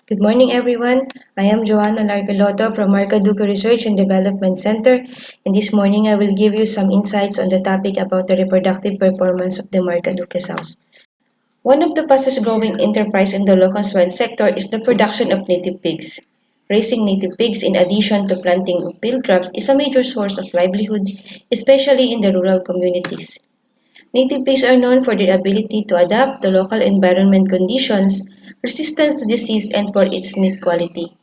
Good morning, everyone. I am Joanna Largaloto from Markaduke Research and Development Center, and this morning I will give you some insights on the topic about the reproductive performance of the Markaduke sows. One of the fastest growing enterprise in the local swine sector is the production of native pigs. Raising native pigs in addition to planting of field crops is a major source of livelihood, especially in the rural communities. Native pigs are known for their ability to adapt to local environment conditions, resistance to disease, and for its meat quality.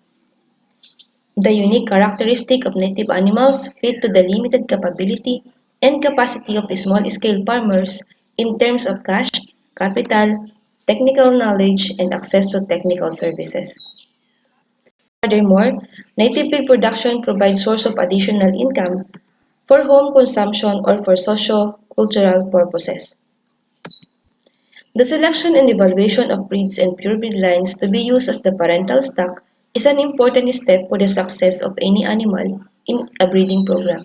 The unique characteristic of native animals lead to the limited capability and capacity of small-scale farmers in terms of cash, capital, technical knowledge, and access to technical services. Furthermore, native pig production provides source of additional income for home consumption or for socio-cultural purposes. The selection and evaluation of breeds and purebred lines to be used as the parental stock is an important step for the success of any animal in a breeding program.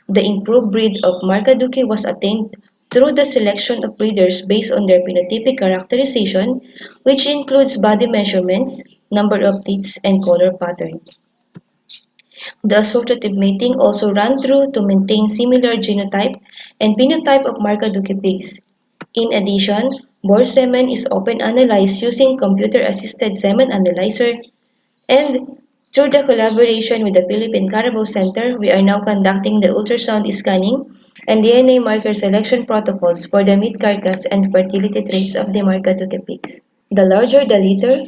The improved breed of Markaduke was attained through the selection of breeders based on their phenotypic characterization, which includes body measurements, number of teeth, and color patterns. The associative mating also ran through to maintain similar genotype and phenotype of Markaduke pigs. In addition, boar semen is often analyzed using computer-assisted semen analyzer, and through the collaboration with the Philippine Carabao Center, we are now conducting the ultrasound scanning and DNA marker selection protocols for the meat carcass and fertility traits of the Markaduke pigs. The larger the litter,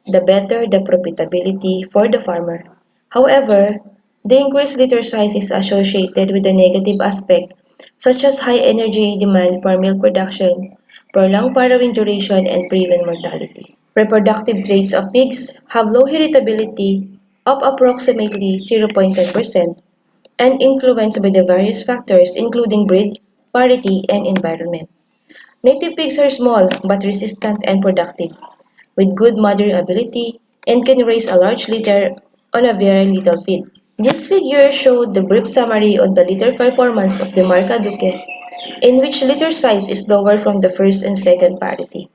the better the profitability for the farmer. However, the increased litter size is associated with a negative aspect such as high energy demand for milk production, prolonged farrowing duration, and pre-wean mortality. Reproductive traits of pigs have low heritability of approximately 0.10% and influenced by the various factors including breed, parity, and environment. Native pigs are small but resistant and productive, with good mothering ability and can raise a large litter on a very little feed. This figure showed the brief summary on the litter performance of the Markaduke, in which litter size is lower from the first and second parity.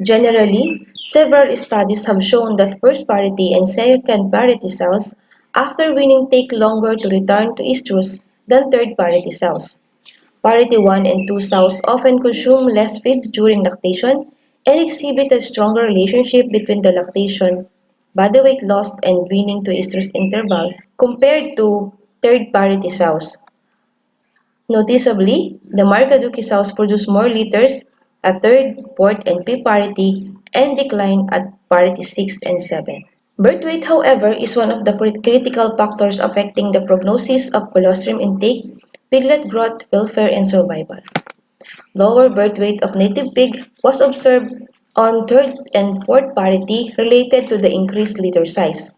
Generally, several studies have shown that first parity and second parity sows after weaning take longer to return to estrus than third parity sows. Parity 1 and 2 sows often consume less feed during lactation and exhibit a stronger relationship between the lactation, body weight loss, and weaning to estrus interval compared to third parity sows. Noticeably, the Markaduke sows produce more litters at third, fourth, and fifth parity and decline at parity 6 and 7. Birth weight, however, is one of the critical factors affecting the prognosis of colostrum intake, piglet growth, welfare, and survival. Lower birth weight of native pig was observed on third and fourth parity related to the increased litter size.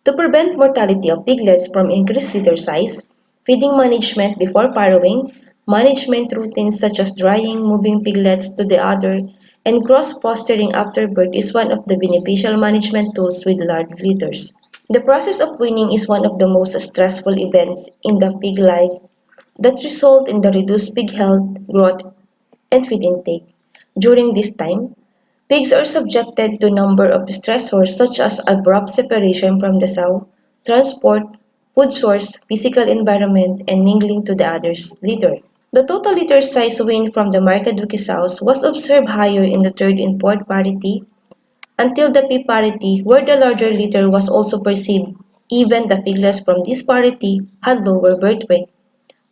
To prevent mortality of piglets from increased litter size, feeding management before farrowing, management routines such as drying, moving piglets to the udder, and cross-fostering after birth is one of the beneficial management tools with large litters. The process of weaning is one of the most stressful events in the pig life that result in the reduced pig health, growth, and feed intake. During this time, pigs are subjected to a number of stressors such as abrupt separation from the sow, transport, food source, physical environment, and mingling to the other's litter. The total litter size weaned from the Markaduke sows was observed higher in the third and fourth parity until the fifth parity where the larger litter was also perceived. Even the piglets from this parity had lower birth weight.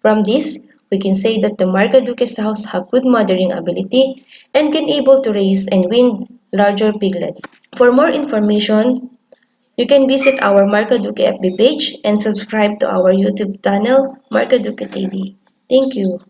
From this, we can say that the Markaduke sows have good mothering ability and can able to raise and wean larger piglets. For more information, you can visit our Markaduke FB page and subscribe to our YouTube channel, Markaduke TV. Thank you.